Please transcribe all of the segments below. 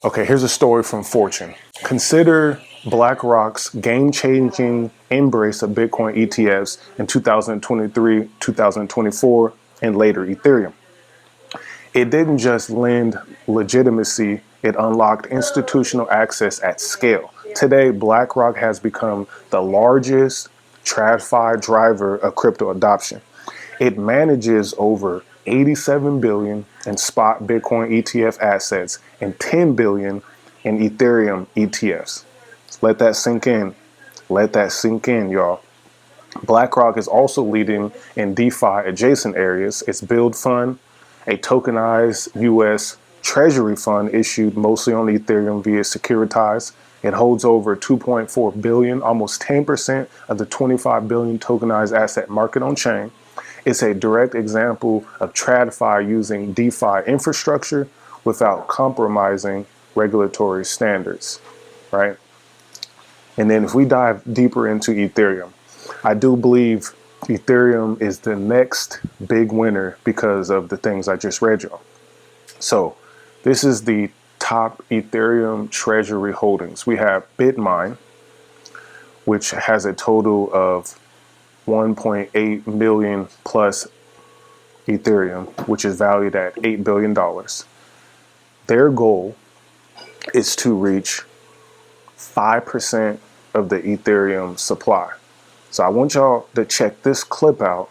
Okay, here's a story from Fortune. Consider BlackRock's game-changing embrace of Bitcoin ETFs in 2023, 2024, and later Ethereum. It didn't just lend legitimacy, it unlocked institutional access at scale. Today, BlackRock has become the largest TradFi driver of crypto adoption. It manages over 87 billion in spot Bitcoin ETF assets and 10 billion in Ethereum ETFs. Let that sink in. Let that sink in, y'all. BlackRock is also leading in DeFi adjacent areas. Its Build Fund, a tokenized US Treasury fund issued mostly on Ethereum via Securitize. It holds over 2.4 billion, almost 10% of the 25 billion tokenized asset market on chain. It's a direct example of TradFi using DeFi infrastructure without compromising regulatory standards, right? And then if we dive deeper into Ethereum, I do believe Ethereum is the next big winner because of the things I just read y'all. So this is the top Ethereum treasury holdings. We have Bitmine, which has a total of 1.8 million plus Ethereum, which is valued at $8 billion. Their goal is to reach 5% of the Ethereum supply. So I want y'all to check this clip out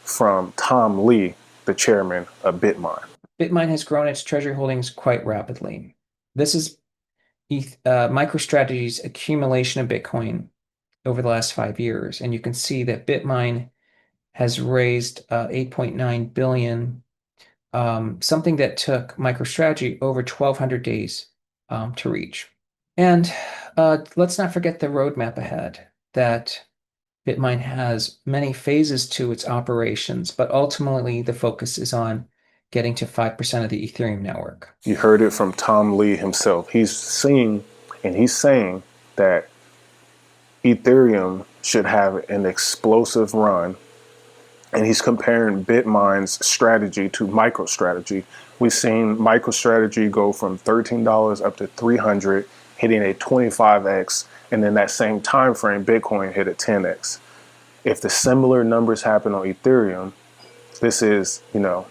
from Tom Lee, the chairman of Bitmine. Bitmine has grown its treasury holdings quite rapidly. This is MicroStrategy's accumulation of Bitcoin over the last 5 years. And you can see that Bitmine has raised 8.9 billion, something that took MicroStrategy over 1,200 days to reach. And let's not forget the roadmap ahead, that Bitmine has many phases to its operations, but ultimately the focus is on getting to 5% of the Ethereum network. You heard it from Tom Lee himself. He's saying that Ethereum should have an explosive run, and he's comparing Bitmine's strategy to MicroStrategy. We've seen MicroStrategy go from $13 up to $300, hitting a 25x, and then that same time frame, Bitcoin hit a 10x. If the similar numbers happen on Ethereum, this is, $11,000,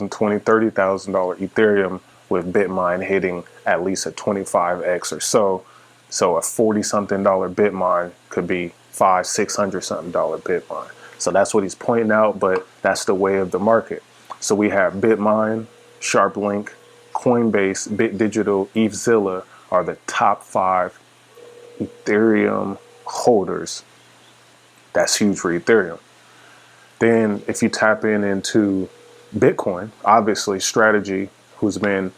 $20,000, $30,000 Ethereum with Bitmine hitting at least a 25x or so. So a $40-something Bitmine could be $500-600-something Bitmine. So that's what he's pointing out, but that's the way of the market. So we have Bitmine, SharpLink, Coinbase, BitDigital, ETHZilla are the top 5 Ethereum holders. That's huge for Ethereum. Then if you tap into Bitcoin, obviously Strategy, who's been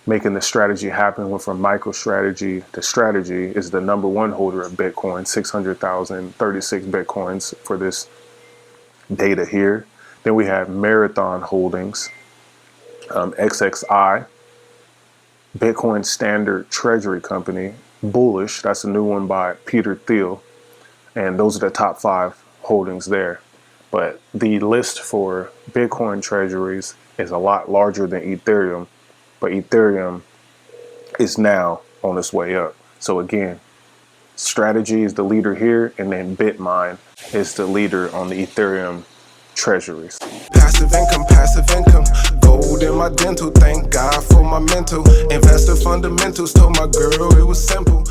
making the strategy happen, went from MicroStrategy to Strategy, is the #1 holder of Bitcoin, 600,036 Bitcoins for this data here. Then we have Marathon Holdings, XXI, Bitcoin Standard Treasury Company, Bullish, that's a new one by Peter Thiel. And those are the top 5 holdings there. But the list for Bitcoin treasuries is a lot larger than Ethereum, but Ethereum is now on its way up. So again, Strategy is the leader here, and then Bitmine is the leader on the Ethereum treasuries. Passive income, gold in my dental, thank God for my mental. Investor fundamentals, told my girl it was simple.